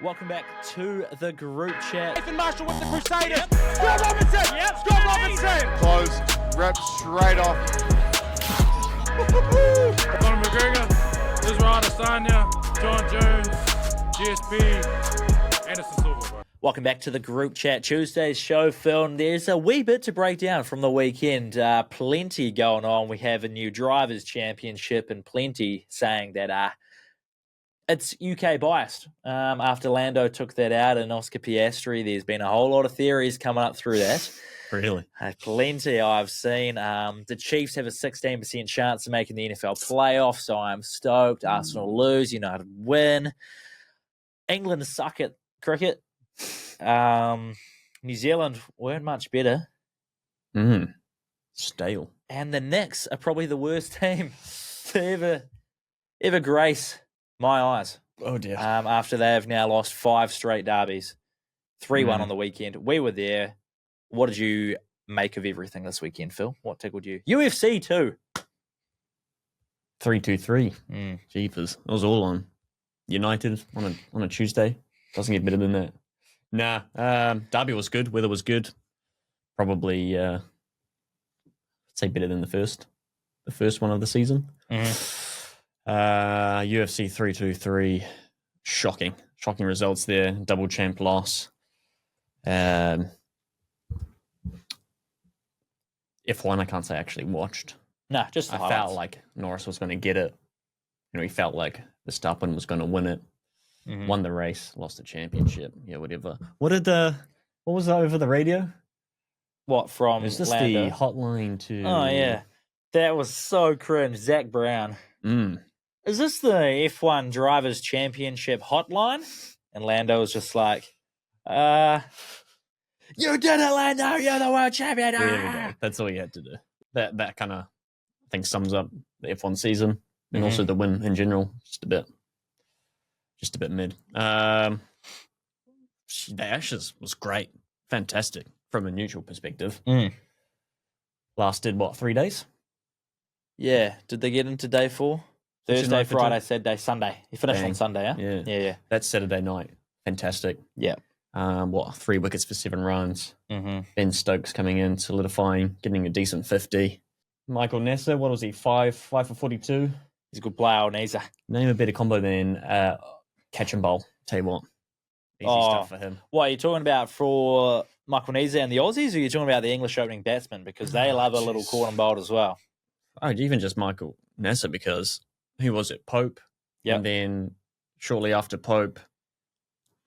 Welcome back to the group chat. Nathan Marshall with the Crusaders. Yep. Scott Robinson. Yep. Scott Robinson. Close. Rep straight off. Conor McGregor, Israel Adesanya, John Jones, GSP, Anderson Silva. Bro. Welcome back to the group chat. Tuesday's show, Phil. There's a wee bit to break down from the weekend. Plenty going on. We have a new Drivers' Championship and plenty saying that it's UK biased. After Lando took that out and Oscar Piastri, there's been a whole lot of theories coming up through that. Really? Plenty I've seen. The Chiefs have a 16% chance of making the NFL playoffs, so I'm stoked. Arsenal lose, United win. England suck at cricket. New Zealand weren't much better. Stale. And the Knicks are probably the worst team to ever grace my eyes. Oh, dear. After they have now lost 5 straight derbies. 3-1 on the weekend. We were there. What did you make of everything this weekend, Phil? What tickled you? UFC too. 3-2-3. Jeepers. It was all on United on a Tuesday. Doesn't get better than that. Nah. Derby was good. Weather was good. Probably, I'd say better than the first one of the season. UFC 3-2-3. Shocking results there. Double champ loss. F1, I can't say I actually watched. No, just I felt like Norris was going to get it. He felt like Verstappen was going to win it. Won the race, lost the championship. Yeah, whatever. What was that over the radio? What from? Is this Lando? the hotline to? Oh yeah, that was so cringe. Zach Brown. Is this the F1 Drivers' Championship hotline? And Lando was just like, "You did it, Lando. You're the world champion." There we go. That's all you had to do. That kind of, I think, sums up the F1 season and also the win in general. Just a bit mid. The Ashes was great. Fantastic from a neutral perspective. Lasted, 3 days? Yeah. Did they get into day 4? Thursday, Friday, Saturday, Sunday. You finished on Sunday, huh? Yeah. That's Saturday night. Fantastic. Yeah. 3 wickets for 7 runs. Ben Stokes coming in, solidifying, getting a decent 50. Michael Nessa, what was he? 5 for 42? He's a good player, old Nessa. Name a better combo than catch and bowl. Tell you what. Easy stuff for him. What are you talking about for Michael Neza and the Aussies, or are you talking about the English opening batsmen? Because they love a little caught and bowled as well. Oh, even just Michael Nessa, because who was it? Pope. Yep. And then shortly after Pope,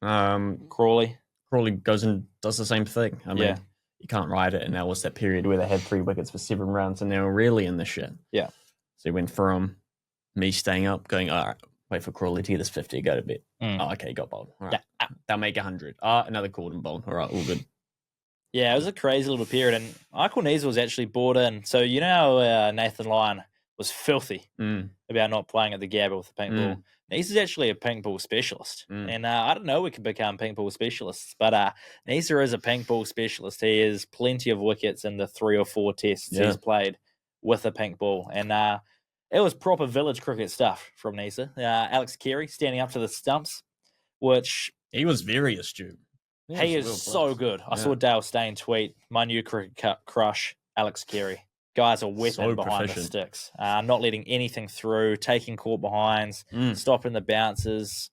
Crawley goes and does the same thing. I mean, you can't ride it. And that was that period where they had 3 wickets for 7 runs and they were really in the shit. Yeah. So he went from me staying up, going, all right, wait for Crawley to get this 50, go to bed. Oh, okay, got bowled. All right. Yeah. They'll make 100. Another called and bowled. All right, all good. Yeah, it was a crazy little period. And Michael Neza was actually brought in. So you know how Nathan Lyon was filthy about not playing at the Gabba with the pink ball. Neza's actually a pink ball specialist. And I don't know we could become pink ball specialists, but Neza is a pink ball specialist. He has plenty of wickets in the 3 or 4 tests he's played with a pink ball. And it was proper village cricket stuff from Neza. Alex Carey standing up to the stumps, which... He was very astute. He is so good. I saw Dale Steyn tweet, my new cricket crush, Alex Carey. Guy's a weapon behind the sticks. Not letting anything through, taking caught behinds, stopping the bounces,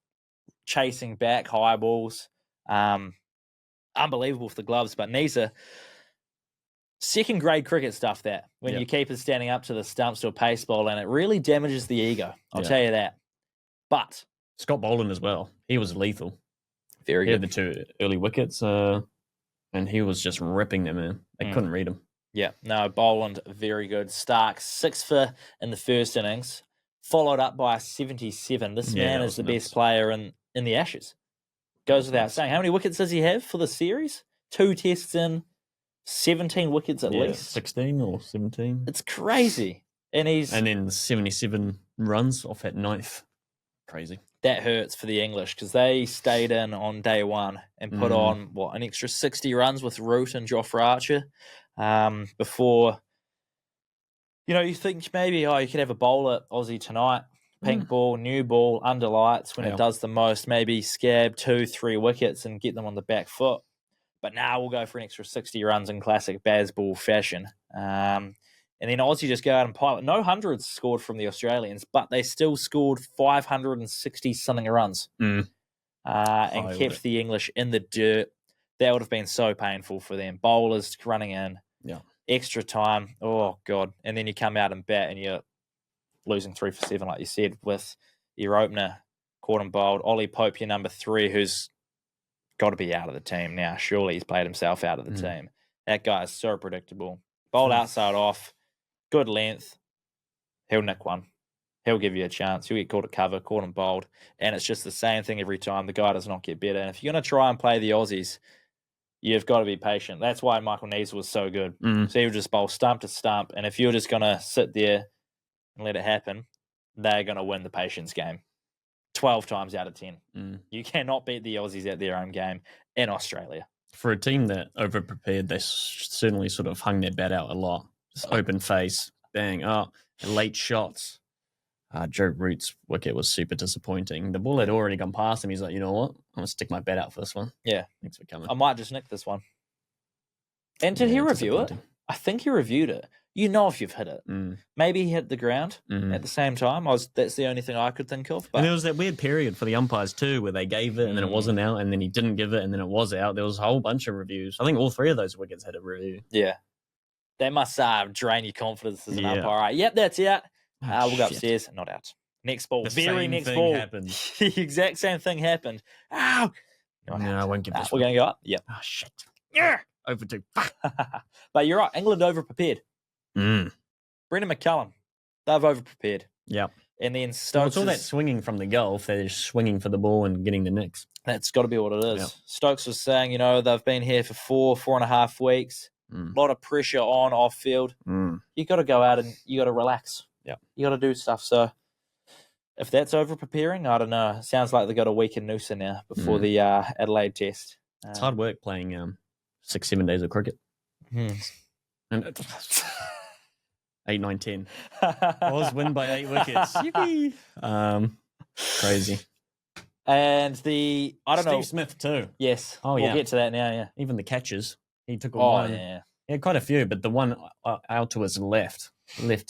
chasing back high balls. Unbelievable with the gloves. But Neza, second grade cricket stuff that. When your keeper's standing up to the stumps to a pace ball, and it really damages the ego. I'll tell you that. But Scott Boland as well. He was lethal. Very good. He had the 2 early wickets, and he was just ripping them in. They couldn't read him. Yeah, no, Boland, very good. Stark, 6 for in the first innings, followed up by a 77. This man is the best player in the Ashes. Goes without saying. How many wickets does he have for the series? 2 tests in, 17 wickets at least. 16 or 17. It's crazy. And then 77 runs off at 9th. Crazy. That hurts for the English because they stayed in on day 1 and put on, an extra 60 runs with Root and Jofra Archer before, you think maybe, you could have a bowl at Aussie tonight. pink ball, new ball, under lights when it does the most, maybe scab 2-3 wickets and get them on the back foot. But now we'll go for an extra 60 runs in classic Bazball fashion. And then Aussie just go out and pilot. No hundreds scored from the Australians, but they still scored 560-something runs and kept the English in the dirt. That would have been so painful for them. Bowlers running in, extra time. Oh, God. And then you come out and bat and you're losing 3 for 7, like you said, with your opener, caught and bowled. Ollie Pope, your number 3, who's got to be out of the team now. Surely he's played himself out of the team. That guy is so predictable. Bowled outside off, good length. He'll nick one. He'll give you a chance. He'll get caught at cover, caught and bowled. And it's just the same thing every time. The guy does not get better. And if you're going to try and play the Aussies, you've got to be patient. That's why Michael Neese was so good. So he would just bowl stump to stump. And if you're just going to sit there and let it happen, they're going to win the patience game 12 times out of 10. You cannot beat the Aussies at their own game in Australia. For a team that over-prepared, they certainly sort of hung their bat out a lot. Just open face, bang, late shots. Joe Root's wicket was super disappointing. The ball had already gone past him. He's like, you know what? I'm going to stick my bat out for this one. Yeah. Thanks for coming. I might just nick this one. And did he review it? I think he reviewed it. You know if you've hit it. Maybe he hit the ground at the same time. That's the only thing I could think of. But... And there was that weird period for the umpires too where they gave it and then it wasn't out and then he didn't give it and then it was out. There was a whole bunch of reviews. I think all 3 of those wickets had a review. Yeah. That must drain your confidence as an umpire. Right? Yep, that's out. We'll go upstairs. Not out. Next ball. The very next ball. Happened. The exact same thing happened. Ow! No, I won't give this We're going to go up? Yep. Oh, shit. Yeah. Over 2. But you're right. England over-prepared. Brendan McCullum, they've over-prepared. Yep. And then Stokes it's all that swinging from the golf. They're just swinging for the ball and getting the nicks. That's got to be what it is. Yep. Stokes was saying, they've been here for 4.5 weeks. A lot of pressure on off-field. You got to go out and you got to relax. Yep. You got to do stuff. So if that's over-preparing, I don't know. Sounds like they got a week in Noosa now before the Adelaide test. It's hard work playing 6-7 days of cricket. And 8, 9, 10. Oz win by 8 wickets. Yippee! Crazy. And I don't know. Steve Smith too. Yes. We'll get to that now, yeah. Even the catches. He took one. Yeah. He had quite a few, but the one out to his left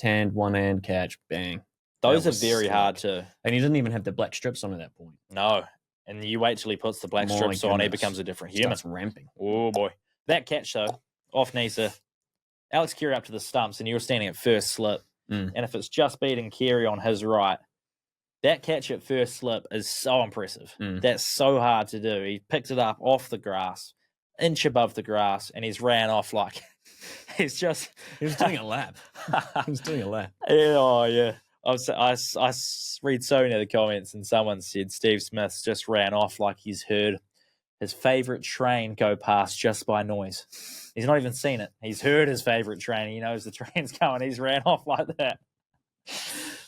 hand, one hand catch, bang. Those are very hard too. And he didn't even have the black strips on at that point. No. And you wait till he puts the black strips on, he becomes a different human. Starts ramping. Oh, boy. That catch, though, off Nisa, Alex Carey up to the stumps, and you're standing at first slip. And if it's just beating Carey on his right, that catch at first slip is so impressive. That's so hard to do. He picked it up off the grass, inch above the grass, and he's ran off like he's just... He was doing a lap. He was doing a lap. Oh, yeah. I read so many of the comments, and someone said Steve Smith's just ran off like he's heard his favourite train go past just by noise. He's not even seen it. He's heard his favourite train. He knows the train's coming. He's ran off like that.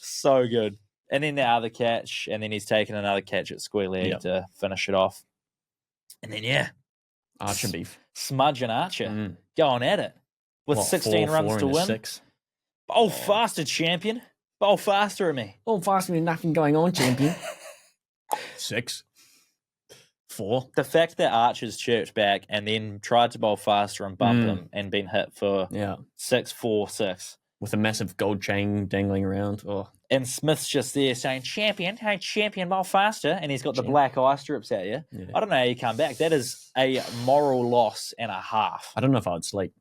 So good. And then the other catch, and then he's taken another catch at square leg to finish it off. And then, Archer beef. Smudge and Archer going at it with 16 runs to win. 6. Bowl faster, champion. Bowl faster at me. Bowl faster with nothing going on, champion. 6. 4. The fact that Archer's chirped back and then tried to bowl faster and bump him and been hit for 6, 4, 6. With a massive gold chain dangling around. Oh. And Smith's just there saying, champion, hey, champion, bowl faster. And he's got the black eye strips at you. Yeah. I don't know how you come back. That is a moral loss and a half. I don't know if I would sleep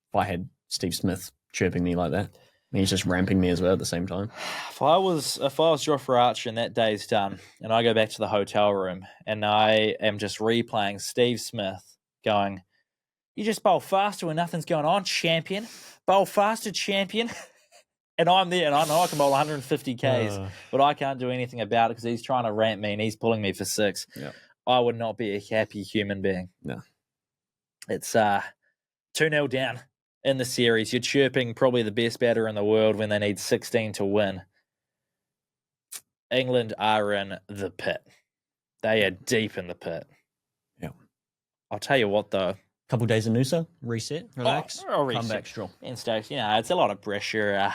if I had Steve Smith chirping me like that. He's just ramping me as well at the same time. If I was Jofra Archer and that day's done, and I go back to the hotel room and I am just replaying Steve Smith going, you just bowl faster when nothing's going on, champion. Bowl faster, champion. And I'm there, and I know I can bowl 150 Ks, but I can't do anything about it because he's trying to ramp me and he's pulling me for 6. Yep. I would not be a happy human being. No. It's 2-0 down in the series. You're chirping probably the best batter in the world when they need 16 to win. England are in the pit. They are deep in the pit. Yeah. I'll tell you what, though. Couple days in Noosa, reset, relax, reset. come back strong. And Stokes, it's a lot of pressure.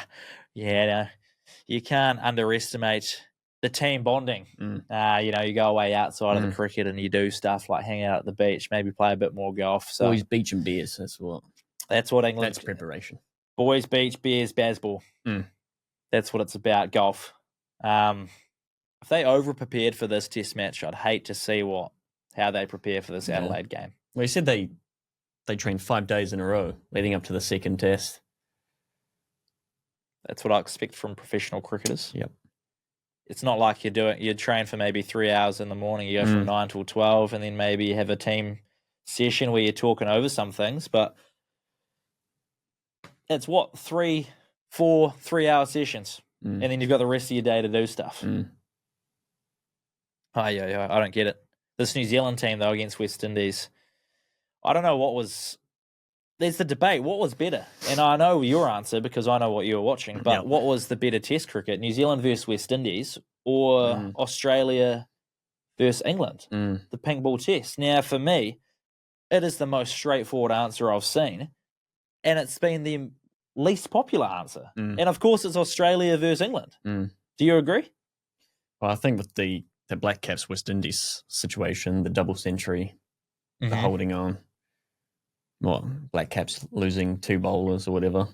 you can't underestimate the team bonding. You go away outside of the cricket and you do stuff like hang out at the beach, maybe play a bit more golf. So Boys, beach and beers. That's what England. That's preparation. Boys, beach, beers, baseball. That's what it's about. Golf. If they over prepared for this Test match, I'd hate to see how they prepare for this Adelaide game. Well, you said they trained 5 days in a row leading up to the second Test. That's what I expect from professional cricketers. Yep. It's not like you train for maybe 3 hours in the morning, you go from 9 till 12, and then maybe you have a team session where you're talking over some things, but it's 3, 4 3-hour sessions, and then you've got the rest of your day to do stuff. I don't get it. This New Zealand team, though, against West Indies, I don't know there's the debate. What was better? And I know your answer because I know what you were watching, but what was the better Test cricket? New Zealand versus West Indies or Australia versus England? The pink ball Test. Now, for me, it is the most straightforward answer I've seen, and it's been the least popular answer. And, of course, it's Australia versus England. Do you agree? Well, I think with the Black Caps West Indies situation, the double century, the holding on, Black Caps losing 2 bowlers or whatever.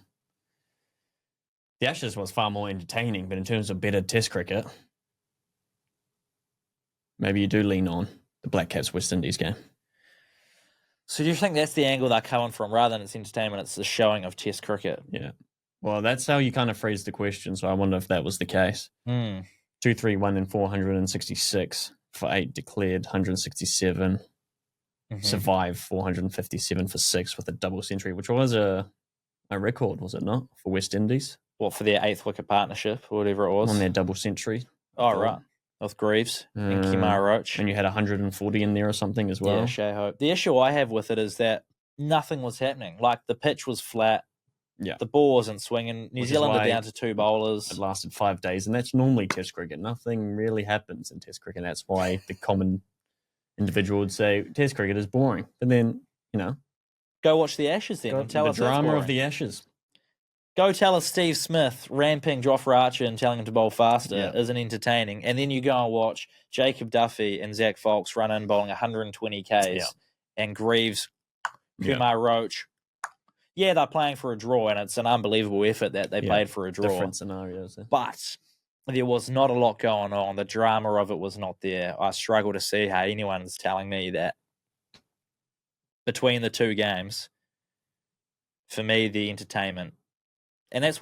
The Ashes was far more entertaining, but in terms of better Test cricket, maybe you do lean on the Black Caps West Indies game. So do you think that's the angle they're coming from? Rather than it's entertainment, it's the showing of Test cricket? Yeah. Well, that's how you kind of phrased the question, so I wonder if that was the case. 2-3-1 in 466 for 8 declared, 167. Survived 457 for 6 with a double century, which was a record, was it not, for West Indies? What, for their 8th wicket partnership or whatever it was? On their double century. Oh, right. With Greaves and Kemar Roach. And you had 140 in there or something as well. Yeah, Shea Hope. The issue I have with it is that nothing was happening. Like, the pitch was flat. Yeah. The ball wasn't swinging. New Zealand are down to 2 bowlers. It lasted 5 days, and that's normally Test cricket. Nothing really happens in Test cricket. That's why the common individual would say Test cricket is boring. But then, go watch the Ashes then and tell us the drama boring. of the Ashes. Go tell us Steve Smith ramping Jofra Archer and telling him to bowl faster isn't entertaining. And then you go and watch Jacob Duffy and Zach Foulkes run in bowling 120 Ks and Greaves, Kumar Roach. Yeah, they're playing for a draw, and it's an unbelievable effort that they played for a draw. Different scenarios. But there was not a lot going on. The drama of it was not there. I struggle to see how anyone's telling me that between the 2 games, for me, the entertainment. And that's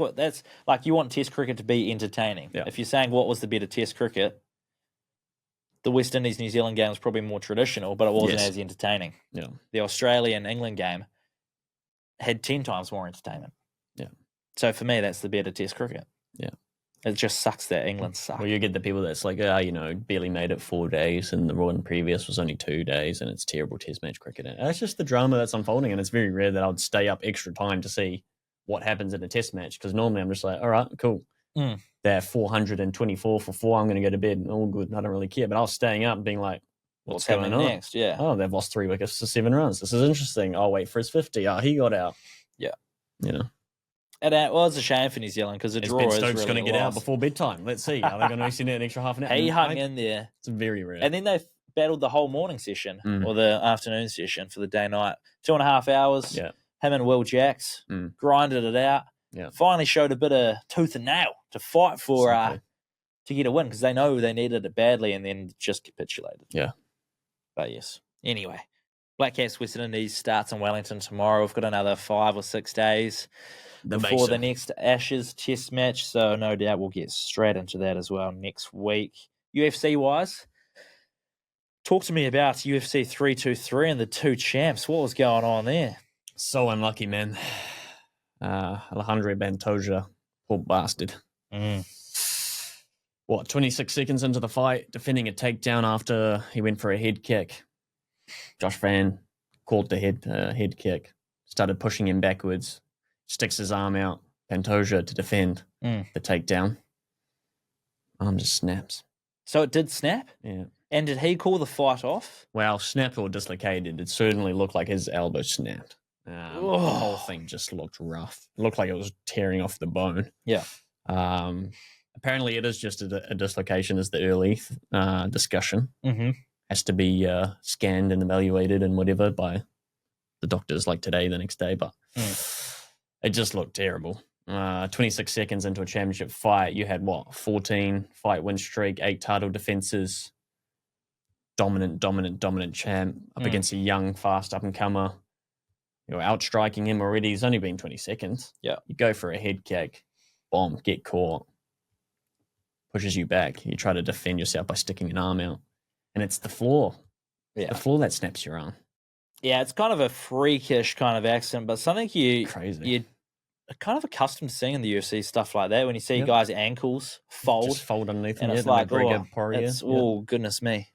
like, you want Test cricket to be entertaining. Yeah. If you're saying what was the better Test cricket, the West Indies-New Zealand game was probably more traditional, but it wasn't as entertaining. Yeah. The Australian-England game had 10 times more entertainment. Yeah. So for me, that's the better Test cricket. Yeah. It just sucks that England suck. Well, you get the people that's like, barely made it 4 days, and the one previous was only 2 days, and it's terrible Test match cricket. And that's just the drama that's unfolding, and it's very rare that I would stay up extra time to see what happens in a Test match, because normally I'm just like, all right, cool. They're 424 for 4. I'm going to go to bed. All good. I don't really care. But I was staying up and being like, what's going on next? Yeah. Oh, they've lost 3 wickets to 7 runs. This is interesting. I'll wait for his 50. Oh, he got out. Yeah. And it's a shame for New Zealand because the draw is Stokes really going to get out before bedtime. Let's see. Are they going to extend it an extra half an hour? He hung in there. It's very rare. And then they battled the whole morning session or the afternoon session for the day-night. 2.5 hours. Yeah. Him and Will Jacks grinded it out. Yeah. Finally showed a bit of tooth and nail to fight for to get a win because they know they needed it badly and then just capitulated. Yeah. But yes. Anyway, Black Caps West Indies starts in Wellington tomorrow. We've got another 5 or 6 days before the next Ashes Test match, so no doubt we'll get straight into that as well next week. UFC-wise, talk to me about UFC 323 and the 2 champs. What was going on there? So unlucky, man. Alejandro Pantoja, poor bastard. 26 seconds into the fight, defending a takedown after he went for a head kick. Josh Van caught the head kick, started pushing him backwards, sticks his arm out, Pantoja to defend the takedown. Arm just snaps. So it did snap? Yeah. And did he call the fight off? Well, snapped or dislocated. It certainly looked like his elbow snapped. The whole thing just looked rough. It looked like it was tearing off the bone. Yeah. Apparently, it is just a dislocation, is the early discussion. Mm-hmm. Has to be scanned and evaluated and whatever by the doctors, like today, the next day. But it just looked terrible. 26 seconds into a championship fight, you had 14 fight win streak, 8 title defenses, dominant champ up against a young, fast up and comer. You're outstriking him already. He's only been 20 seconds. Yeah, you go for a head kick, bomb, get caught, pushes you back. You try to defend yourself by sticking an arm out, and it's the floor. Yeah, the floor that snaps your arm. Yeah, it's kind of a freakish kind of accident, but something you're kind of accustomed to seeing in the UFC, stuff like that. When you see guys' ankles just fold underneath, and it's like, goodness me.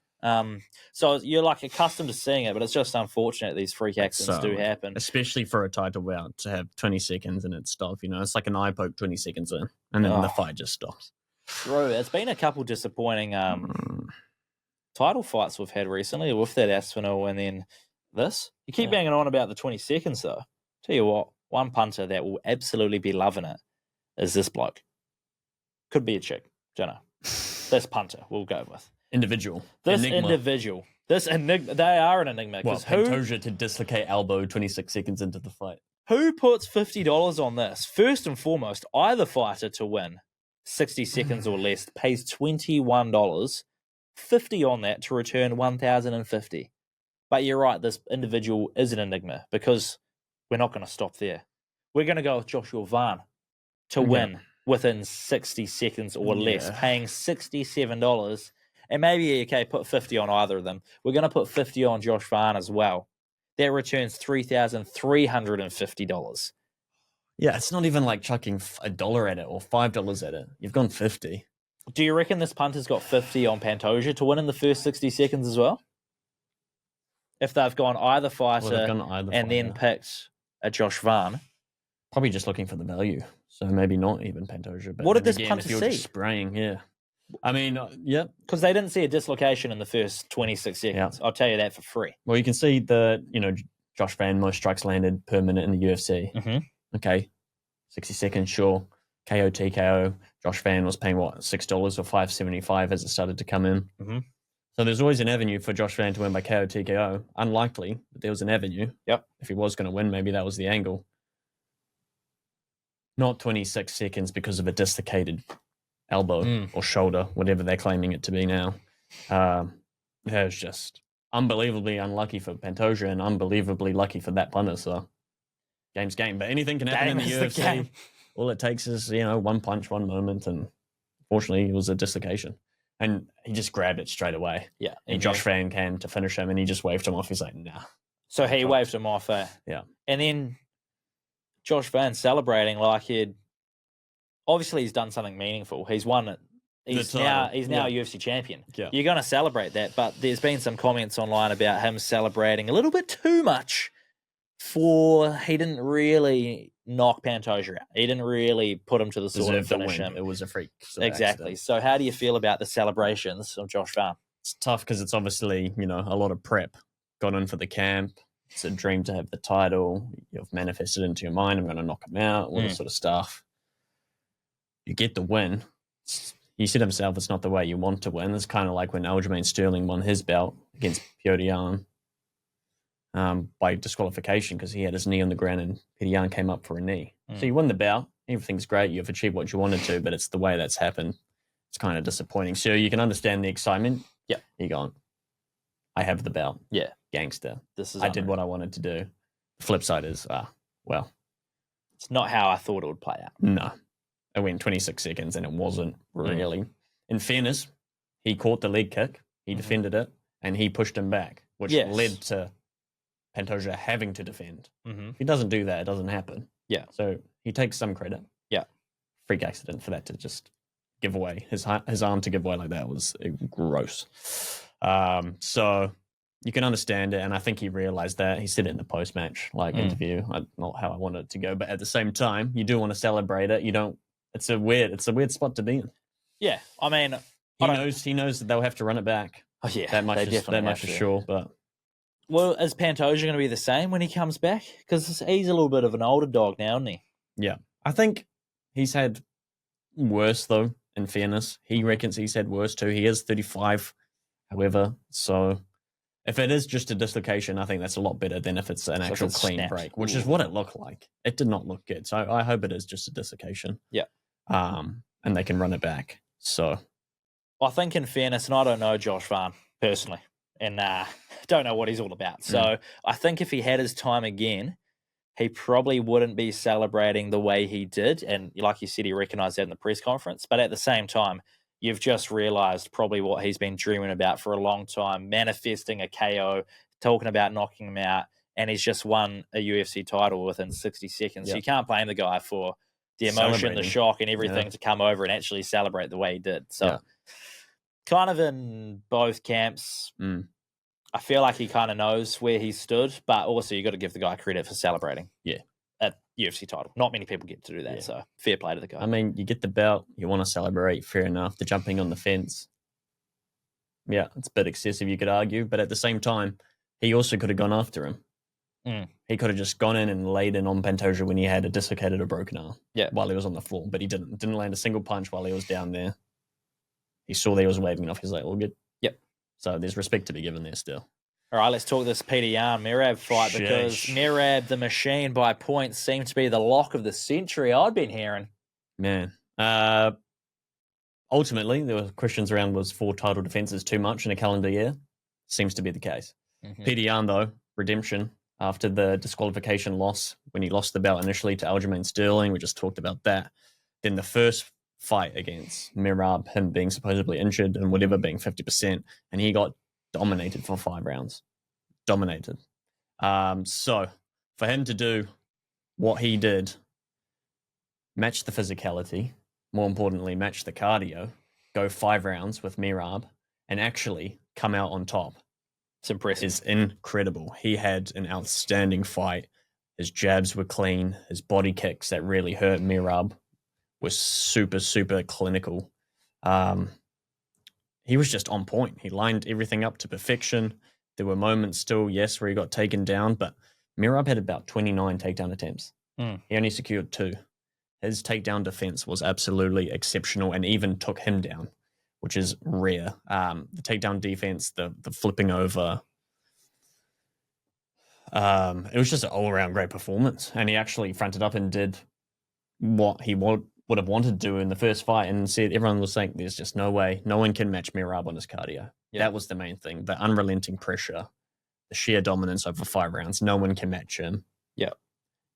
So you're like accustomed to seeing it, but it's just unfortunate these freak accidents do happen, especially for a title bout to have 20 seconds and it stops. It's like an eye poke 20 seconds in, and then the fight just stops. Bro, it's been a couple disappointing title fights we've had recently with that Aspinall and then this. You keep banging on about the 20 seconds though. Tell you what, one punter that will absolutely be loving it is this bloke. Could be a chick, don't know. This punter we'll go with. Individual. This enigma. Individual. This enigma. They are an enigma. Well, Pantoja to dislocate elbow 26 seconds into the fight. Who puts $50 on this? First and foremost, either fighter to win 60 seconds or less pays $21. 50 on that to return 1,050. But you're right, this individual is an enigma because we're not going to stop there. We're going to go with Joshua Vaughn to win within 60 seconds or less, paying $67. And maybe, put 50 on either of them. We're going to put 50 on Josh Vaughn as well. That returns $3,350. Yeah, it's not even like chucking $1 at it or $5 at it. You've gone 50. Do you reckon this punter's got 50 on Pantoja to win in the first 60 seconds as well? If they've gone either fighter then picked a Josh Vaughn. Probably just looking for the value. So maybe not even Pantoja. But what did this punter see? Just spraying, I mean, because they didn't see a dislocation in the first 26 seconds. I'll tell you that for free. Well, you can see Josh Van, most strikes landed per minute in the UFC. Mm-hmm. Okay, 60 seconds, sure. KO, TKO. Josh Van was paying, $6 or $5.75 as it started to come in. Mm-hmm. So there's always an avenue for Josh Van to win by KO, TKO. Unlikely, but there was an avenue. Yep. If he was going to win, maybe that was the angle. Not 26 seconds because of a dislocated elbow or shoulder, whatever they're claiming it to be now. That was just unbelievably unlucky for Pantoja and unbelievably lucky for that punter. So game's game, but anything can happen in the UFC. All it takes is one punch, one moment, and fortunately it was a dislocation. And he just grabbed it straight away. Yeah, and Josh Van came to finish him, and he just waved him off. He's like, nah. So he waved him off. Yeah, and then Josh Van celebrating like he'd. Obviously, he's done something meaningful. He's won it. He's now a UFC champion. Yeah. You're going to celebrate that, but there's been some comments online about him celebrating a little bit too much. He didn't really knock Pantoja out. He didn't really put him to the sword and finish him. It was a freak. Exactly. Accident. So how do you feel about the celebrations of Josh Vaughn? It's tough because it's obviously, a lot of prep got in for the camp. It's a dream to have the title. You've manifested into your mind, I'm going to knock him out, all this sort of stuff. You get the win. He said himself, it's not the way you want to win. It's kind of like when Aljamain Sterling won his belt against Petr Yan by disqualification because he had his knee on the ground and Petr Yan came up for a knee. So you win the bout. Everything's great. You've achieved what you wanted to, but it's the way that's happened. It's kind of disappointing. So you can understand the excitement. Yeah. You're going, I have the belt. Yeah. Gangster. I did what I wanted to do. The flip side is, it's not how I thought it would play out. No. It went 26 seconds and it wasn't really. In fairness, he caught the leg kick, he defended it, and he pushed him back, which led to Pantoja having to defend. Mm-hmm. If he doesn't do that, it doesn't happen. Yeah. So he takes some credit. Yeah. Freak accident for that to just give away. His arm to give away like that was gross. So you can understand it, and I think he realized that. He said it in the post-match interview. Not how I wanted it to go, but at the same time, you do want to celebrate it. You don't. It's a weird spot to be in. Yeah, I mean, he knows that they'll have to run it back. Oh yeah, that much is sure. But is Pantoja going to be the same when he comes back? Because he's a little bit of an older dog now, isn't he? Yeah, I think he's had worse though in fairness. He reckons he's had worse too. He is 35, however. So if it is just a dislocation, I think that's a lot better than if it's an actual clean snapped. break, which is what it looked like. It did not look good. So I hope it is just a dislocation. Yeah. And they can run it back. So I think in fairness, and I don't know Josh Farn personally, and don't know what he's all about. So I think if he had his time again, he probably wouldn't be celebrating the way he did. And like you said, he recognised that in the press conference. But at the same time, you've just realised probably what he's been dreaming about for a long time, manifesting a KO, talking about knocking him out, and he's just won a UFC title within 60 seconds. So you can't blame the guy for the emotion, the shock, and everything to come over and actually celebrate the way he did. So kind of in both camps, I feel like he kind of knows where he stood, but also you got to give the guy credit for celebrating. Yeah. A UFC title. Not many people get to do that, so fair play to the guy. I mean, you get the belt, you want to celebrate, fair enough. The jumping on the fence, yeah, it's a bit excessive, you could argue, but at the same time, he also could have gone after him. He could have just gone in and laid in on Pantoja when he had a dislocated or broken arm while he was on the floor, but he didn't land a single punch while he was down there. He saw that he was waving off. He's like, all good. Yep. So there's respect to be given there still. All right, let's talk this Peter Yan Merab fight because Merab, the machine by points, seemed to be the lock of the century I'd been hearing. Man. Ultimately, there were questions around was 4 title defenses too much in a calendar year. Seems to be the case. Peter Yan, though, redemption after the disqualification loss when he lost the belt initially to Aljamain Sterling. We just talked about that. Then the first fight against Merab, him being supposedly injured and whatever being 50%, and he got dominated for 5 rounds. Dominated. So for him to do what he did, match the physicality, more importantly, match the cardio, go 5 rounds with Merab, and actually come out on top. It's impressive. Is incredible. He had an outstanding fight. His jabs were clean. His body kicks that really hurt Merab was super, super clinical. He was just on point. He lined everything up to perfection. There were moments still, yes, where he got taken down, but Merab had about 29 takedown attempts. He only secured 2. His takedown defense was absolutely exceptional and even took him down, which is rare. The takedown defense, the flipping over, it was just an all-around great performance. And he actually fronted up and did what he would have wanted to do in the first fight and said everyone was saying there's just no way. No one can match Merab on his cardio. That was the main thing. The unrelenting pressure, the sheer dominance over 5 rounds. No one can match him.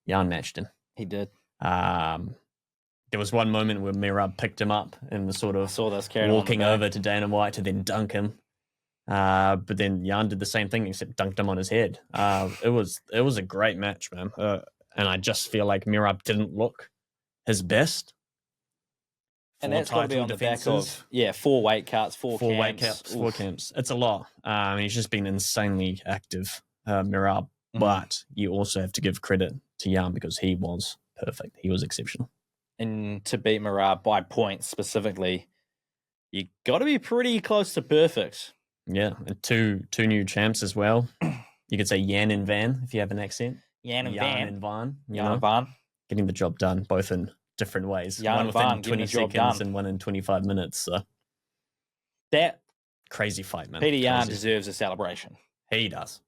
Yan matched him. He did. There was one moment where Merab picked him up and was sort of walking over to Dana White to then dunk him. But then Yan did the same thing except dunked him on his head. It was a great match, man. And I just feel like Merab didn't look his best. And that's got to be on the back of 4 weight cuts, 4 camps. It's a lot. He's just been insanely active, Merab. But you also have to give credit to Yan because he was perfect. He was exceptional. And to beat Merab by points specifically, you got to be pretty close to perfect. Yeah, and two new champs as well. You could say Yan and Van if you have an accent. Yan and Van. Yan and Van. Getting the job done, both in different ways. Yan one and within Van 20 seconds and one in 25 minutes. So. That crazy fight, man. Peter Yan deserves a celebration. He does.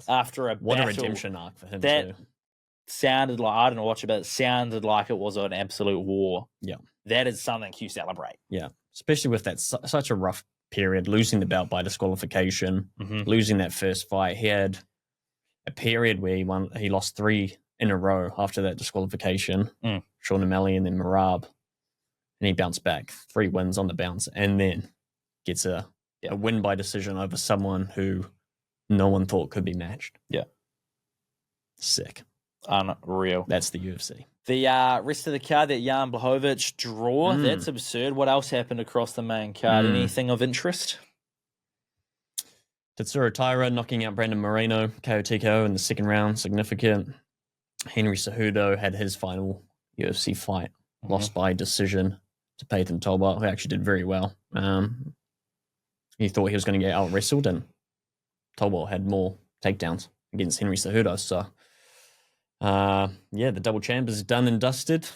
After a what battle, a redemption arc for him that too. Sounded like, I didn't watch it, but it sounded like it was an absolute war. Yeah. That is something you celebrate. Yeah. Especially with that such a rough period, losing the belt by disqualification, losing that first fight. He had a period where he lost 3 in a row after that disqualification. Sean O'Malley and then Merab. And he bounced back. 3 wins on the bounce and then gets a win by decision over someone who no one thought could be matched. Yeah. Sick. Unreal. That's the UFC. The rest of the card, that Jan Blachowicz draw, that's absurd. What else happened across the main card? Anything of interest? Tatsuro Taira knocking out Brandon Moreno, KO TKO in the second round, significant. Henry Cejudo had his final UFC fight, lost by decision to Payton Tolbert, who actually did very well. He thought he was going to get out-wrestled, and Tolbert had more takedowns against Henry Cejudo, so... the double champ is done and dusted.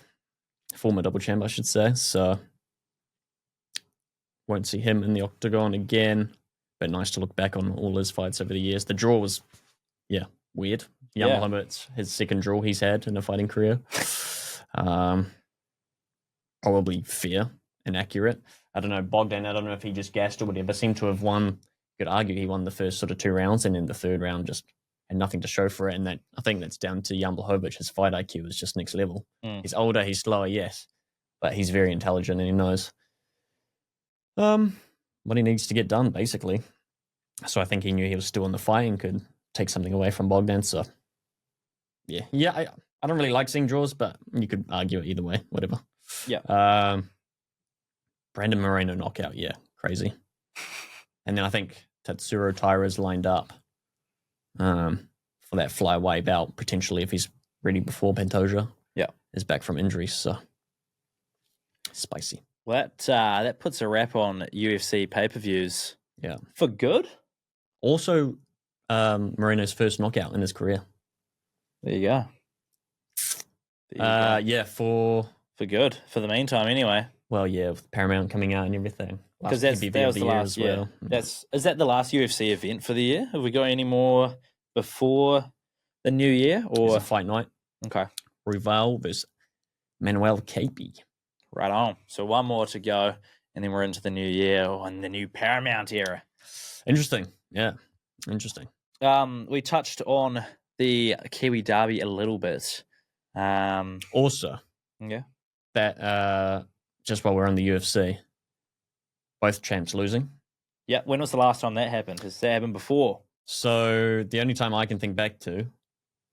Former double champ, I should say. So won't see him in the octagon again. But nice to look back on all his fights over the years. The draw was, weird. Yamahimoto's his second draw he's had in a fighting career. Probably fair and accurate. I don't know, Bogdan, I don't know if he just gassed or whatever, seemed to have won. You could argue he won the first sort of 2 rounds, and then the third round just had nothing to show for it. And that I think that's down to Jan Blachowicz. His fight IQ is just next level. He's older, he's slower, yes, but he's very intelligent and he knows what he needs to get done, basically. So I think he knew he was still in the fight and could take something away from Bogdan. So I don't really like seeing draws, but you could argue it either way, whatever. Yeah. Brandon Moreno knockout, crazy. And then I think Tatsuro Taira's lined up for that flyweight bout, potentially, if he's ready before Pantoja is back from injuries. So spicy. Well, that puts a wrap on UFC pay-per-views. Yeah. For good? Also, Moreno's first knockout in his career. There you go. For good. For the meantime, anyway. Well, with Paramount coming out and everything. Because that was the last year. Is that the last UFC event for the year? Have we got any more before the new year? Or it's a fight night. Okay. Rival versus Manuel Capi. Right on. So one more to go, and then we're into the new year and the new Paramount era. Interesting. Yeah. Interesting. We touched on the Kiwi Derby a little bit. Also, that just while we're on the UFC, both champs losing. Yeah, when was the last time that happened? Has that happened before? So the only time I can think back to,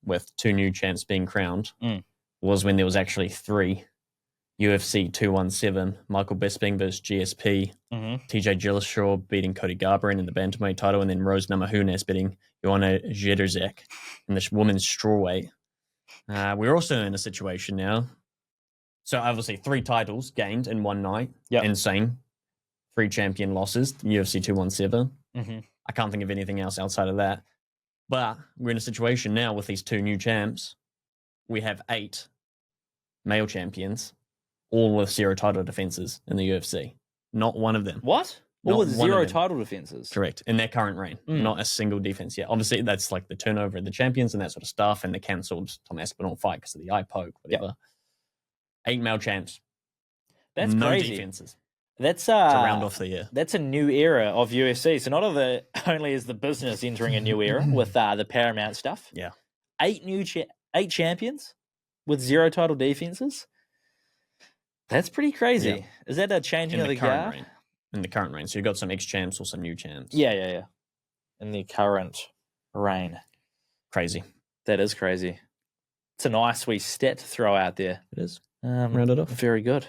with 2 new champs being crowned, was when there was actually 3. UFC 217, Michael Bisping versus GSP, TJ Dillashaw beating Cody Garbrandt in the bantamweight title, and then Rose Namajunas beating Joanna Jędrzejczyk in the women's strawweight. We're also in a situation now. So obviously 3 titles gained in one night. Yep. Insane. 3 champion losses, UFC 217. I can't think of anything else outside of that. But we're in a situation now with these 2 new champs. We have 8 male champions, all with 0 title defenses in the UFC. Not one of them. What? All with 0 title defenses? Correct. In their current reign. Not a single defense yet. Obviously, that's like the turnover of the champions and that sort of stuff, and the cancelled Tom Aspinall fight because of the eye poke, whatever. Yep. 8 male champs. That's no crazy. Defenses. That's to round off the year. That's a new era of UFC. So not only is the business entering a new era with the Paramount stuff. Yeah. 8 champions with 0 title defenses. That's pretty crazy. Yeah. Is that a changing of the guard? Reign. In the current reign. So you've got some ex-champs or some new champs. Yeah. In the current reign. Crazy. That is crazy. It's a nice wee stat to throw out there. It is. Round it off. Very good.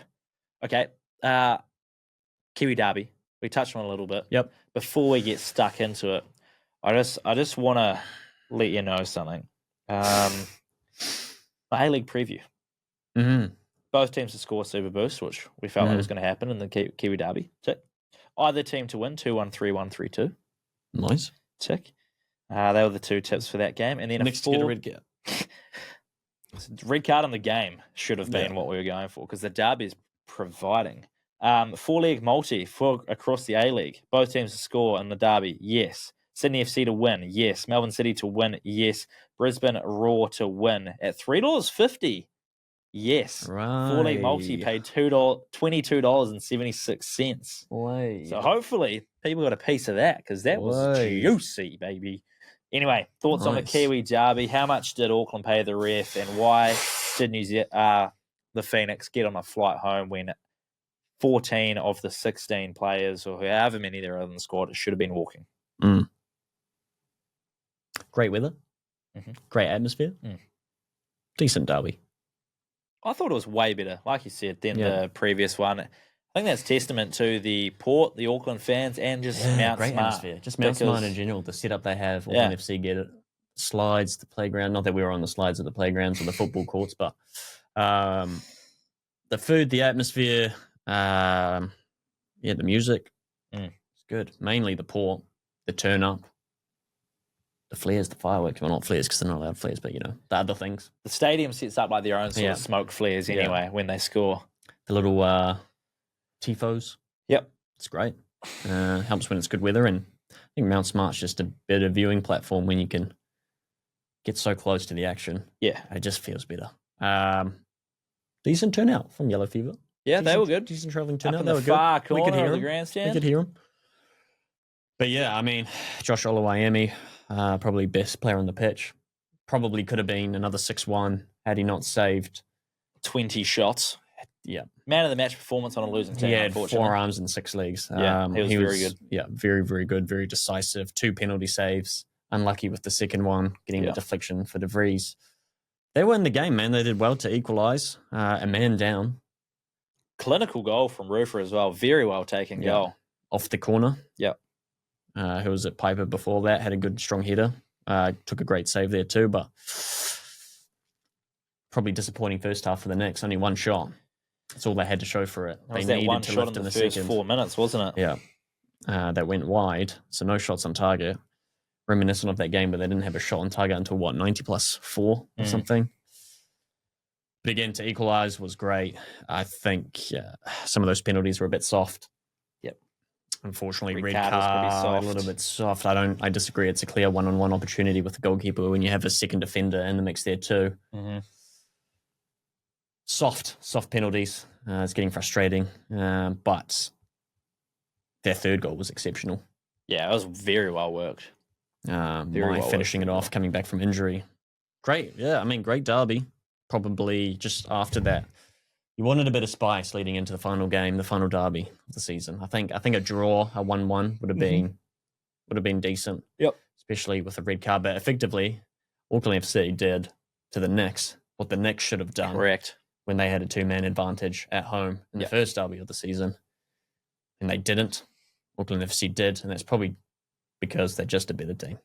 Okay. Kiwi Derby. We touched on it a little bit. Yep. Before we get stuck into it, I just want to let you know something. My A-League preview. Both teams to score Super Boost, which we felt like was going to happen in the Kiwi Derby. Tick. Either team to win 2-1, 3-1, 3-2. Nice. Tick. They were the 2 tips for that game, and then next to get a red card. Red card in the game should have been what we were going for because the Derby is providing 4-leg multi across the A-League. Both teams to score in the Derby, yes. Sydney FC to win, yes. Melbourne City to win, yes. Brisbane Roar to win at $3.50. Yes. Right. 4-leg multi paid $22.76. Way. So hopefully people got a piece of that because that was juicy, baby. Anyway, thoughts on the Kiwi Derby. How much did Auckland pay the ref and why did the Phoenix get on a flight home when 14 of the 16 players or however many there are in the squad should have been walking? Great weather. Great atmosphere. Decent derby. I thought it was way better, like you said, than the previous one. I think that's testament to the Port, the Auckland fans, and just Mount great Smart. Atmosphere. Just Mount Smart in general, the setup they have, Auckland FC get it. Slides, the playground. Not that we were on the slides of the playgrounds or the football courts, but the food, the atmosphere, the music. It's good. Mainly the Port, the turn up. The flares, the fireworks. Well, not flares because they're not allowed flares, but, the other things. The stadium sets up like their own sort of smoke flares anyway when they score. The little tifos. Yep. It's great. Helps when it's good weather, and I think Mount Smart's just a better viewing platform when you can get so close to the action. Yeah. It just feels better. Decent turnout from Yellow Fever. Yeah, they were good. Decent travelling Up turnout. in They the were far good. We could corner hear of the them. grandstand. We could hear them. But yeah, I mean, Josh Oluwayemi, probably best player on the pitch. Probably could have been another 6-1 had he not saved 20 shots. Yeah. Man of the match performance on a losing team, He had unfortunately. 4 arms and 6 legs. Yeah, he was very good. Yeah, very, very good. Very decisive. 2 penalty saves. Unlucky with the second one, getting the deflection for De Vries. They were in the game, man. They did well to equalise. A man down. Clinical goal from Rufer as well. Very well taken goal. Off the corner. Yep. Who was at Piper before that. Had a good, strong header. Took a great save there too, but probably disappointing first half for the Knicks. Only 1 shot. That's all they had to show for it. They needed one to shot lift in in the the first second. 4 minutes, wasn't it? Yeah. That went wide, so no shots on target. Reminiscent of that game, but they didn't have a shot on target until 90+4 or something. But again, to equalise was great. I think some of those penalties were a bit soft. Yep. Unfortunately, Red red card was pretty card, soft. a little bit soft. I disagree. It's a clear one-on-one opportunity with the goalkeeper when you have a second defender in the mix there too. Mm-hmm. Soft penalties. It's getting frustrating. But their third goal was exceptional. Yeah, it was very well worked. Finishing it off, coming back from injury. Great. Yeah, I mean, great derby. Probably just after that, you wanted a bit of spice leading into the final game, the final derby of the season. I think a draw, a 1-1 would have been decent. Yep. Especially with the red card. But effectively, Auckland FC did to the Knicks what the Knicks should have done. Correct. When they had a 2-man advantage at home in the first derby of the season. And they didn't. Auckland FC did, and that's probably because they're just a better team.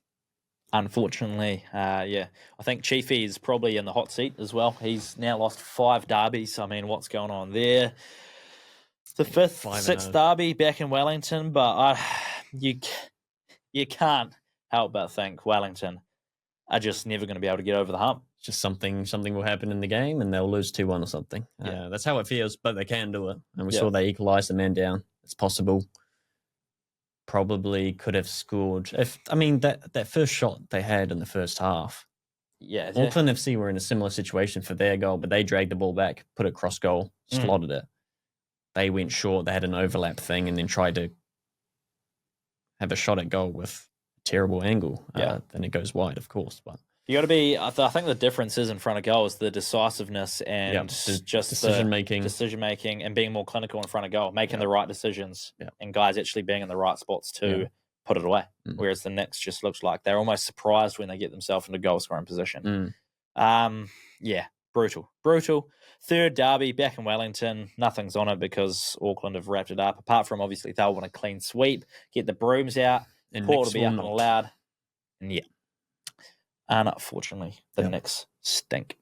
Unfortunately, I think Chiefy is probably in the hot seat as well. He's now lost 5 derbies. I mean, what's going on there? The 5th, 6th derby back in Wellington, but you can't help but think Wellington are just never going to be able to get over the hump. Just something will happen in the game and they'll lose 2-1 or something. That's how it feels, but they can do it. And we saw they equalised the man down. It's possible. Probably could have scored. That first shot they had in the first half. Yeah. Auckland FC were in a similar situation for their goal, but they dragged the ball back, put it cross goal, slotted it. They went short. They had an overlap thing and then tried to have a shot at goal with a terrible angle. Then it goes wide, of course. But you got to be. I think the difference is in front of goal is the decisiveness and just decision making, and being more clinical in front of goal, making the right decisions, and guys actually being in the right spots to put it away. Whereas the Knicks just looks like they're almost surprised when they get themselves into goal scoring position. Brutal. 3rd derby back in Wellington. Nothing's on it because Auckland have wrapped it up. Apart from obviously they'll want a clean sweep, get the brooms out, and Port will be up and loud. And unfortunately, the Knicks stink.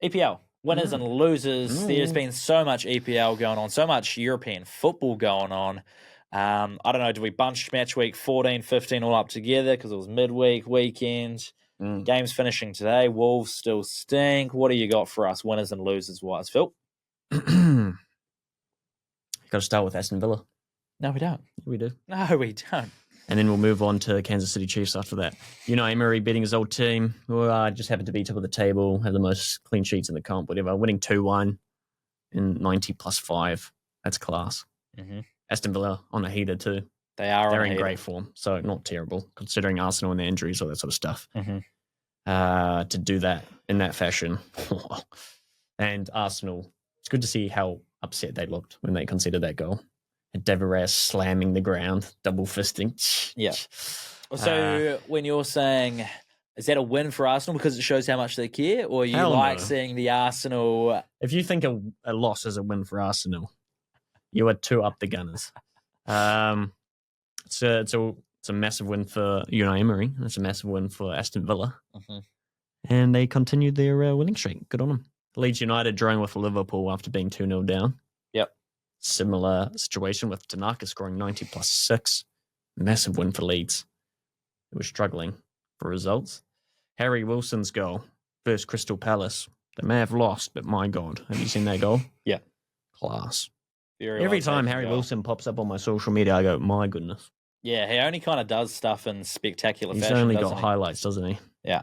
EPL, winners and losers. There's been so much EPL going on, so much European football going on. I don't know, do we bunch match week 14, 15 all up together because it was midweek, weekend? Games finishing today. Wolves still stink. What do you got for us, winners and losers wise, Phil? You've got to start with Aston Villa. No, we don't. We do. No, we don't. And then we'll move on to Kansas City Chiefs after that. Emery beating his old team, who just happened to be top of the table, had the most clean sheets in the comp, whatever, winning 2-1 in 90+5. That's class. Mm-hmm. Aston Villa on a heater too. They're in great form, so not terrible, considering Arsenal and their injuries, all that sort of stuff. Mm-hmm. To do that in that fashion. And Arsenal, it's good to see how upset they looked when they conceded that goal. Deveras slamming the ground, double fisting. Yeah. So when you're saying, is that a win for Arsenal because it shows how much they care, or you like seeing the Arsenal? If you think a loss is a win for Arsenal, you are too up the Gunners. It's a massive win for Unai Emery. It's a massive win for Aston Villa. Mm-hmm. And they continued their winning streak. Good on them. Leeds United drawing with Liverpool after being 2-0 down. Yep. Similar situation with Tanaka scoring 90+6. Massive win for Leeds. They were struggling for results. Harry Wilson's goal versus Crystal Palace. They may have lost, but my God. Have you seen that goal? Yeah. Class. Every time Harry Wilson pops up on my social media, I go, my goodness. Yeah, he only kind of does stuff in spectacular fashion. He's only got highlights, doesn't he? Yeah.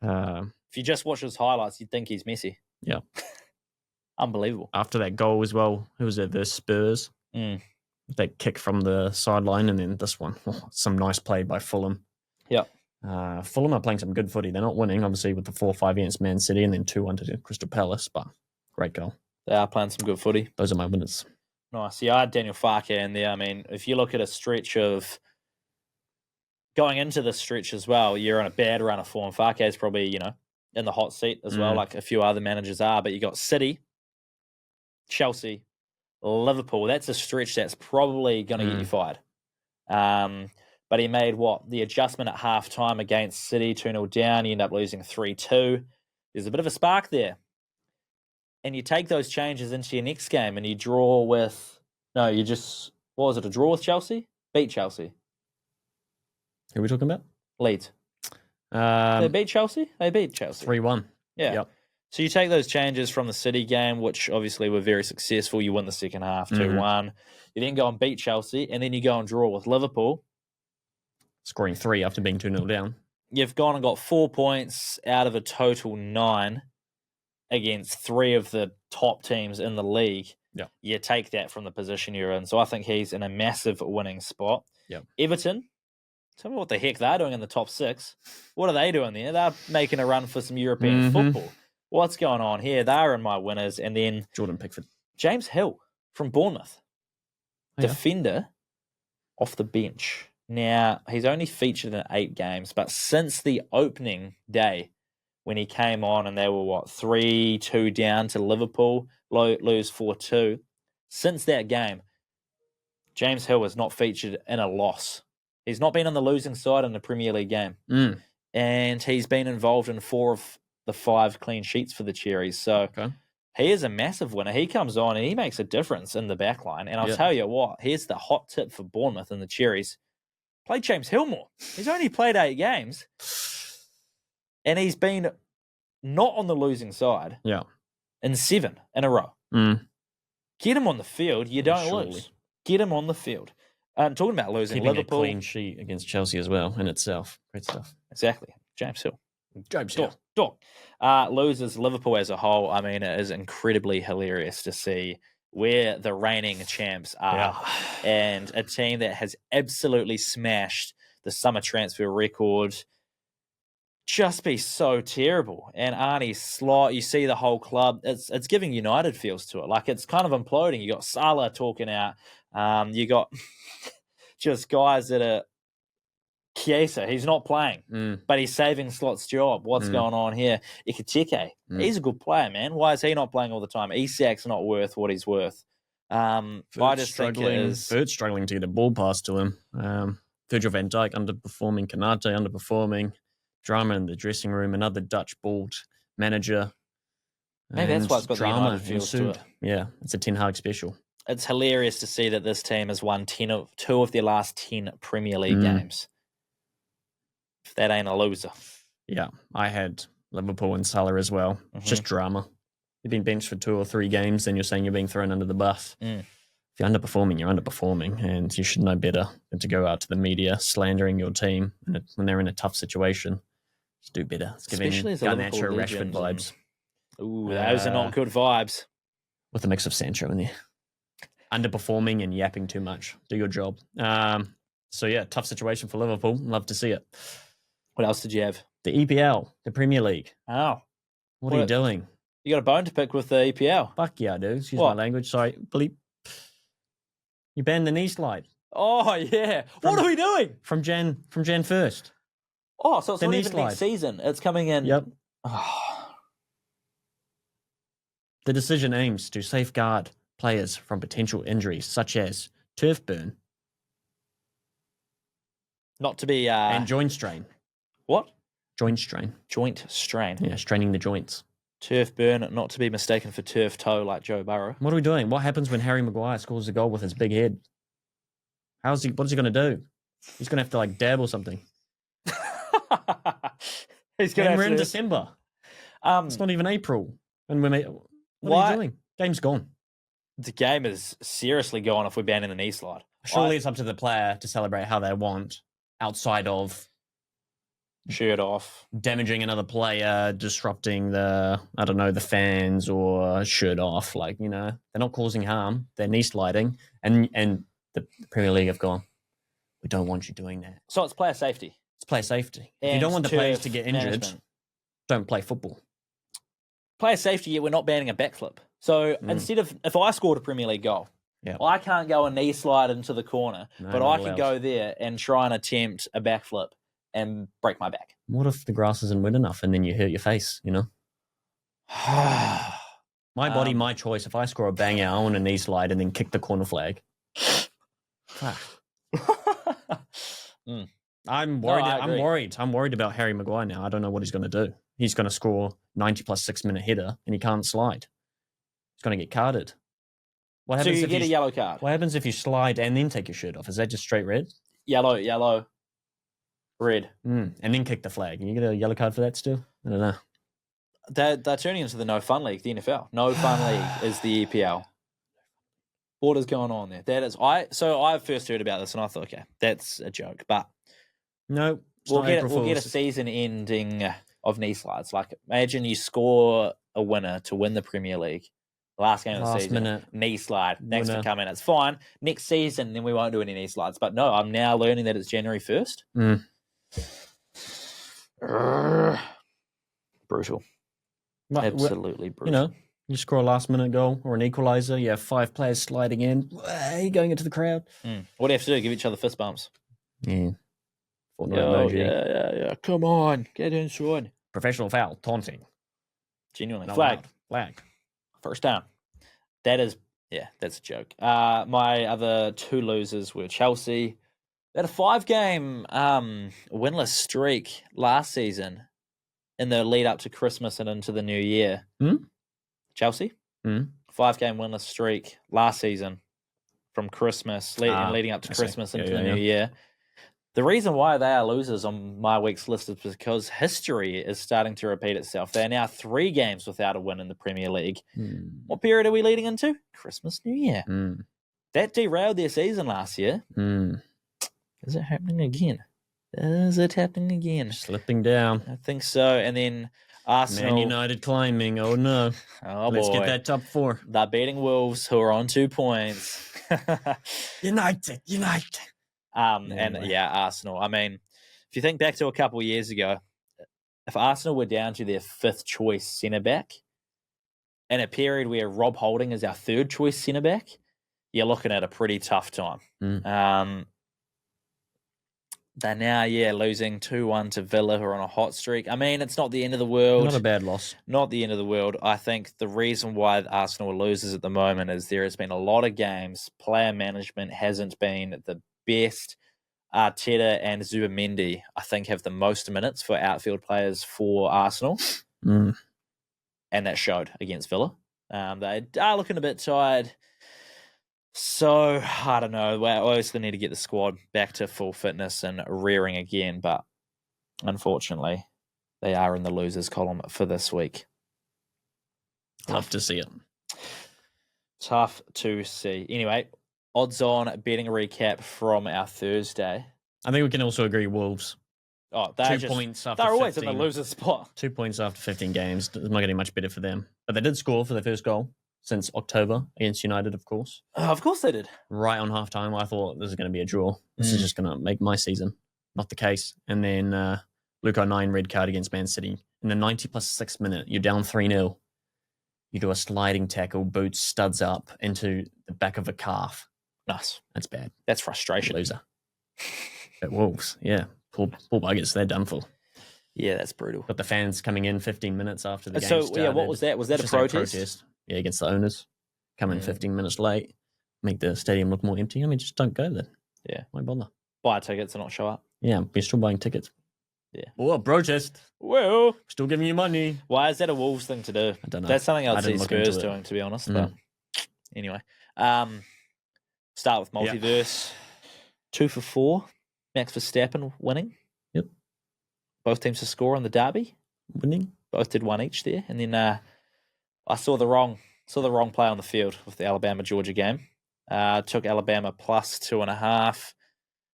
If you just watch his highlights, you'd think he's Messi. Yeah. Unbelievable. After that goal as well, who was it? The Spurs. That kick from the sideline, and then this one. Oh, some nice play by Fulham. Yeah. Fulham are playing some good footy. They're not winning, obviously, with the 4-5 against Man City and then 2-1 to Crystal Palace, but great goal. They are playing some good footy. Those are my winners. Nice. Yeah, I had Daniel Farke in there. I mean, if you look at a stretch of going into this stretch as well, you're on a bad run of form. Farke is probably, in the hot seat as well, like a few other managers are. But you got City, Chelsea, Liverpool. That's a stretch that's probably going to get you fired. But he made the adjustment at half-time against City, 2-0 down. You end up losing 3-2. There's a bit of a spark there. And you take those changes into your next game and you draw with... No, you just... What was it, a draw with Chelsea? Beat Chelsea. Who are we talking about? Leeds. They beat Chelsea? They beat Chelsea. 3-1. Yeah. Yep. So you take those changes from the City game, which obviously were very successful. You win the second half, 2-1. You then go and beat Chelsea, and then you go and draw with Liverpool. Scoring 3 after being 2-0 down. You've gone and got 4 points out of a total 9 against 3 of the top teams in the league. Yeah. You take that from the position you're in. So I think he's in a massive winning spot. Yep. Everton, tell me what the heck they're doing in the top 6. What are they doing there? They're making a run for some European football. What's going on here? They're in my winners. And then Jordan Pickford. James Hill from Bournemouth. Defender off the bench. Now, he's only featured in 8 games, but since the opening day when he came on and they were, 3-2 down to Liverpool, lose 4-2, since that game, James Hill has not featured in a loss. He's not been on the losing side in the Premier League game. And he's been involved in 4 of the 5 clean sheets for the Cherries. So he is a massive winner. He comes on and he makes a difference in the back line. And I'll tell you what, here's the hot tip for Bournemouth and the Cherries. Play James Hill more. He's only played 8 games. And he's been not on the losing side in 7 in a row. Get him on the field. You don't lose. Get him on the field. Talking about losing, keeping Liverpool. a clean sheet against Chelsea as well in itself. Great stuff. Exactly. James Hill. Dog. Loses Liverpool as a whole. I mean, it is incredibly hilarious to see where the reigning champs are and a team that has absolutely smashed the summer transfer record just be so terrible. And Arnie's slot, you see the whole club, it's giving United feels to it. Like it's kind of imploding. You got Salah talking out. You got just guys that are Chiesa, he's not playing, but he's saving Slot's job. What's going on here? Ikitike, he's a good player, man. Why is he not playing all the time? Isak's not worth what he's worth. I just think it is... Bird's struggling to get a ball pass to him. Virgil van Dijk underperforming, Kanate underperforming, drama in the dressing room, another Dutch bald manager. Maybe that's why it's got the United feels to it. Yeah, it's a Ten Hag special. It's hilarious to see that this team has won 2 of their last 10 Premier League games. If that ain't a loser. Yeah, I had Liverpool and Salah as well. Just drama. You've been benched for 2 or 3 games, then you're saying you're being thrown under the bus. If you're underperforming, you're underperforming, and you should know better than to go out to the media slandering your team when they're in a tough situation. Just do better. It's giving Garnacho Rashford vibes. Ooh, those are not good vibes. With a mix of Sancho in there. Underperforming and yapping too much. Do your job. So, yeah, tough situation for Liverpool. Love to see it. What else did you have? The EPL, the Premier League. Oh. What are you doing? You got a bone to pick with the EPL. Fuck yeah, I do. Excuse my language. Sorry. Bleep. You banned the knee slide. Oh, yeah. What are we doing? From Jan 1st. Oh, so it's not even next season. It's coming in. Yep. Oh. The decision aims to safeguard players from potential injuries such as turf burn. Not to be... and joint strain. What? Joint strain. Joint strain. Yeah, straining the joints. Turf burn, not to be mistaken for turf toe like Joe Burrow. What are we doing? What happens when Harry Maguire scores a goal with his big head? What is he going to do? He's going to have to dab or something. We're in December. It's not even April. And what are you doing? Game's gone. the game is seriously gone if we're banning the knee slide. Surely it's up to the player to celebrate how they want, outside of shirt off, damaging another player, disrupting the fans, or shirt off. Like, they're not causing harm. They're knee sliding, and the Premier League have gone, we don't want you doing that. So it's player safety. It's player safety. If you don't want the players to get injured, don't play football. Player safety, yet we're not banning a backflip. So instead of, if I scored a Premier League goal, I can't go a knee slide into the corner, but I can go there and try and attempt a backflip and break my back. What if the grass isn't wet enough and then you hurt your face, My body, my choice. If I score a banger, I want a knee slide and then kick the corner flag. I'm worried. I'm worried about Harry Maguire now. I don't know what he's going to do. He's going to score 90 plus 6 minute header and he can't slide. He's going to get carded. What happens so you if get a yellow card. What happens if you slide and then take your shirt off? Is that just straight red? Yellow, red. And then kick the flag. And you get a yellow card for that still? I don't know. They're turning into the no fun league, the NFL. No fun league is the EPL. What is going on there? That is So I first heard about this and I thought, okay, that's a joke. But no, we'll get a season ending of knee slides. Like, imagine you score a winner to win the Premier League. Last game of the season, minute knee slide. Thanks for coming. It's fine. Next season, then we won't do any knee slides. But no, I'm now learning that it's January 1st. Brutal. Absolutely brutal. You score a last-minute goal or an equaliser, you have 5 players sliding in, going into the crowd. What do you have to do? Give each other fist bumps. Yeah. Yeah. Come on. Get inside. Professional foul. Taunting. Genuinely. Flag. First down. That's a joke. My other 2 losers were Chelsea. They had a 5-game winless streak last season in the lead up to Christmas and into the new year. Chelsea, 5-game winless streak last season from Christmas, leading up to Christmas into the new year. The reason why they are losers on my week's list is because history is starting to repeat itself. They are now 3 games without a win in the Premier League. What period are we leading into? Christmas, New Year. That derailed their season last year. Is it happening again? Slipping down. I think so. And then Arsenal. Man United climbing. Oh, no. Let's get that top 4. They're beating Wolves, who are on 2 points. United. Arsenal. I mean, if you think back to a couple of years ago, if Arsenal were down to their 5th choice centre-back, in a period where Rob Holding is our 3rd choice centre-back, you're looking at a pretty tough time. They're now, losing 2-1 to Villa, who are on a hot streak. I mean, it's not the end of the world. Not a bad loss. Not the end of the world. I think the reason why Arsenal are losers at the moment is there has been a lot of games. Player management hasn't been the best. Arteta and Zubimendi, I think, have the most minutes for outfield players for Arsenal. And that showed against Villa. They are looking a bit tired. So, I don't know. We obviously need to get the squad back to full fitness and rearing again, but unfortunately, they are in the losers column for this week. Tough to see it. Tough to see. Anyway, odds on betting recap from our Thursday. I think we can also agree Wolves. Oh, 2 points after they're always 15, in the loser spot. 2 points after 15 games. It's not getting much better for them. But they did score for their first goal since October against United, of course. Of course they did. Right on halftime, I thought this is going to be a draw. This is just going to make my season. Not the case. And then Luke O'Nien red card against Man City. In the 90 plus 6 minute, you're down 3-0. You do a sliding tackle, boots, studs up into the back of a calf. Nice. That's bad. That's frustration. Loser. At Wolves, yeah. Poor buggers, they're done for. Yeah, that's brutal. Got the fans coming in 15 minutes after the game started. So, what was that? Was that a protest? Yeah, against the owners. Come in 15 minutes late, make the stadium look more empty. I mean, just don't go then. Yeah. Why bother? Buy tickets and not show up. Yeah, we're still buying tickets. Yeah. Oh, protest. Well, still giving you money. Why is that a Wolves thing to do? I don't know. That's something I'd see Spurs doing, to be honest. But anyway, start with multiverse. 2 for 4. Max Verstappen winning. Yep. Both teams to score on the derby. Winning. Both did 1 each there. And then I saw the wrong Saw the wrong play on the field with the Alabama-Georgia game. Took Alabama plus 2.5.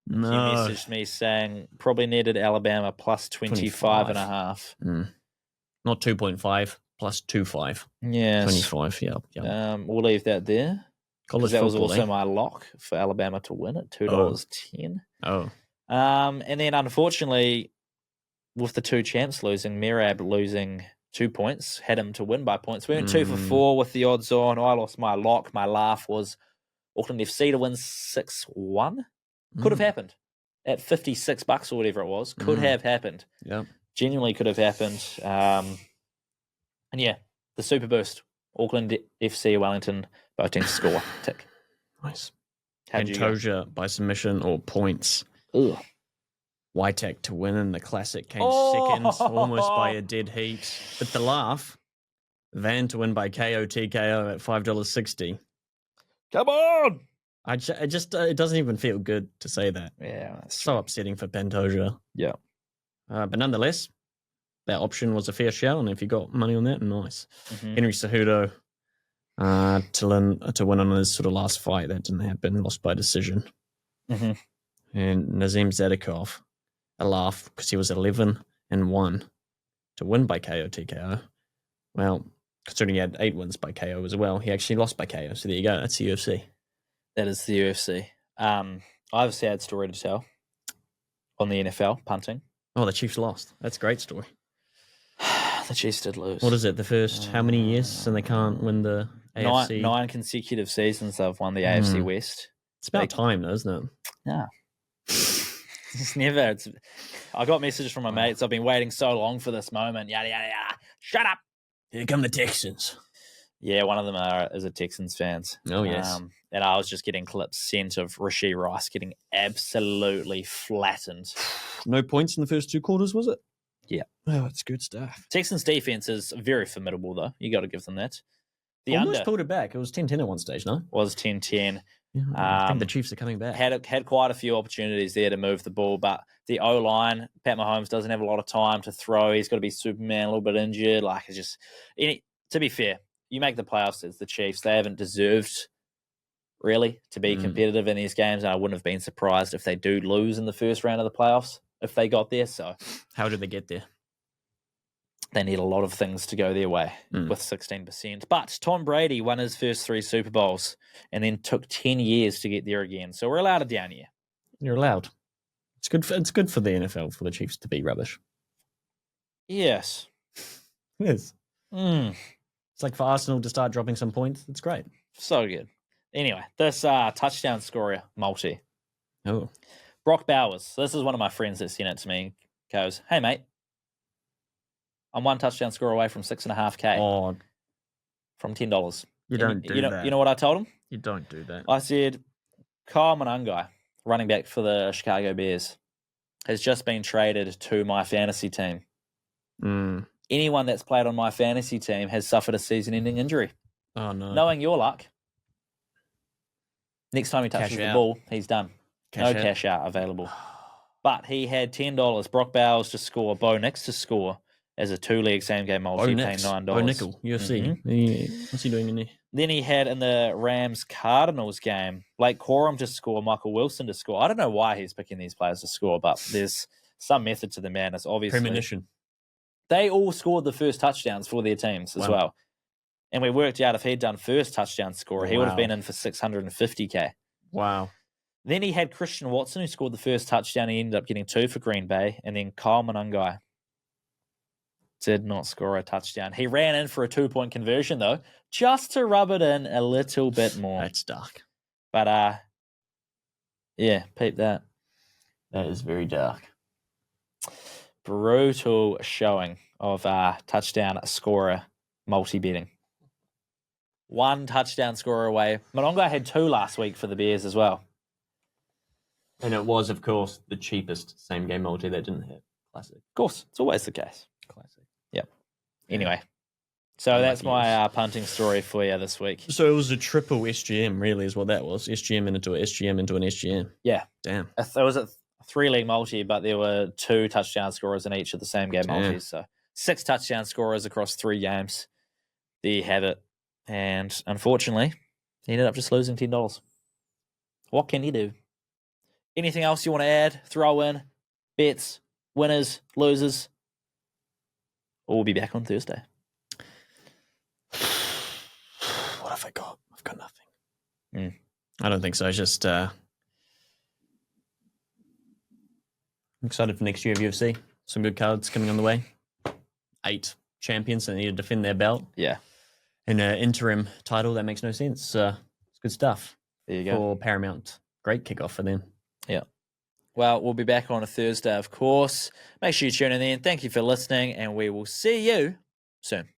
No. He messaged me saying probably needed Alabama plus 25.5. Not 2.5, plus 2.5. Yes. 25, yeah. We'll leave that there. College That was football, also eh? my lock for Alabama to win at $2.10. Oh. And then unfortunately, with the two champs losing, Merab losing 2 points, had him to win by points. We went 2 for 4 with the odds on. I lost my lock. My laugh was Auckland FC to win 6-1. Could have happened at $56 or whatever it was. Could have happened. Yeah. Genuinely could have happened. And yeah, the Super Boost. Auckland FC, Wellington, both teams score. Tick. Nice. How'd you go? Pantoja by submission or points. Ugh. Whitek to win in the Classic came Oh! second, almost by a dead heat. But the laugh, Van to win by KO TKO at $5.60. Come on! It doesn't even feel good to say that. Yeah, that's So upsetting for Pantoja. Yeah. But nonetheless, that option was a fair shout, and if you got money on that, nice. Henry Cejudo to win on his sort of last fight. That didn't happen. Lost by decision. And Nazim Zadikov, a laugh because he was 11-1 to win by KO TKO. Well, considering he had 8 wins by KO as well, he actually lost by KO. So there you go. That's the UFC. That is the UFC. I have a sad story to tell on the NFL punting. Oh, the Chiefs lost. That's a great story. The Chiefs did lose. What is it? The first how many years and they can't win the AFC? Nine consecutive seasons they've won the AFC West. It's about time, though, isn't it? Yeah. It's never. I got messages from my mates. I've been waiting so long for this moment. Yada, yada, yada. Shut up. Here come the Texans. Yeah, one of them is a Texans fans. Oh, yes. And I was just getting clips sent of Rashee Rice getting absolutely flattened. No points in the first 2 quarters, was it? Yeah. Oh, it's good stuff. Texans defense is very formidable, though. You got to give them that. The Almost under pulled it back. It was 10-10 at one stage, no? was 10-10. Yeah, I think the Chiefs are coming back. Had quite a few opportunities there to move the ball, but the O-line, Pat Mahomes doesn't have a lot of time to throw. He's got to be Superman, a little bit injured. Like, it's just... to be fair, you make the playoffs as the Chiefs. They haven't deserved, really, to be competitive in these games, and I wouldn't have been surprised if they do lose in the first round of the playoffs, if they got there. So, how did they get there? They need a lot of things to go their way with 16%. But Tom Brady won his first 3 Super Bowls and then took 10 years to get there again. So we're allowed a down year. You're allowed. It's good for the NFL, for the Chiefs to be rubbish. Yes. It is. It's like for Arsenal to start dropping some points. It's great. So good. Anyway, this touchdown scorer multi. Oh. Brock Bowers. This is one of my friends that sent it to me. Goes, hey, mate. I'm 1 touchdown score away from $6.5K. Oh. From $10. You don't do that. You know what I told him? You don't do that. I said, Kyle Monangai, running back for the Chicago Bears, has just been traded to my fantasy team. Anyone that's played on my fantasy team has suffered a season-ending injury. Oh, no. Knowing your luck, next time he touches the ball, he's done. Cash out available. But he had $10. Brock Bowers to score, Bo Nix to score as a 2-leg same-game multi, paying $9. Bo Nickel, UFC. What's he doing in there? Then he had in the Rams-Cardinals game, Blake Corum to score, Michael Wilson to score. I don't know why he's picking these players to score, but there's some method to the madness, obviously. Premonition. They all scored the first touchdowns for their teams as well. And we worked out if he'd done first touchdown scorer, he would have been in for $650K. Wow. Then he had Christian Watson, who scored the first touchdown. He ended up getting 2 for Green Bay. And then Kyle Monangai did not score a touchdown. He ran in for a 2-point conversion, though, just to rub it in a little bit more. That's dark. But, yeah, peep that. That is very dark. Brutal showing of touchdown scorer multi-betting. 1 touchdown scorer away. Monongai had 2 last week for the Bears as well. And it was, of course, the cheapest same-game multi that didn't hit. Classic. Of course, it's always the case. Classic. Yep. Anyway, so that's my punting story for you this week. So it was a triple SGM, really, is what that was. SGM into a SGM into an SGM. Yeah. Damn. It was a 3-league multi, but there were 2 touchdown scorers in each of the same game multis. So 6 touchdown scorers across 3 games. There you have it. And unfortunately, he ended up just losing $10. What can you do? Anything else you want to add? Throw in? Bets? Winners? Losers? Or we'll be back on Thursday. What have I got? I've got nothing. I don't think so. It's just I'm excited for next year of UFC. Some good cards coming on the way. 8 champions that need to defend their belt. Yeah. In an interim title, that makes no sense. It's good stuff. There you go. For Paramount. Great kickoff for them. Yeah. Well, we'll be back on a Thursday, of course. Make sure you tune in then. Thank you for listening, and we will see you soon.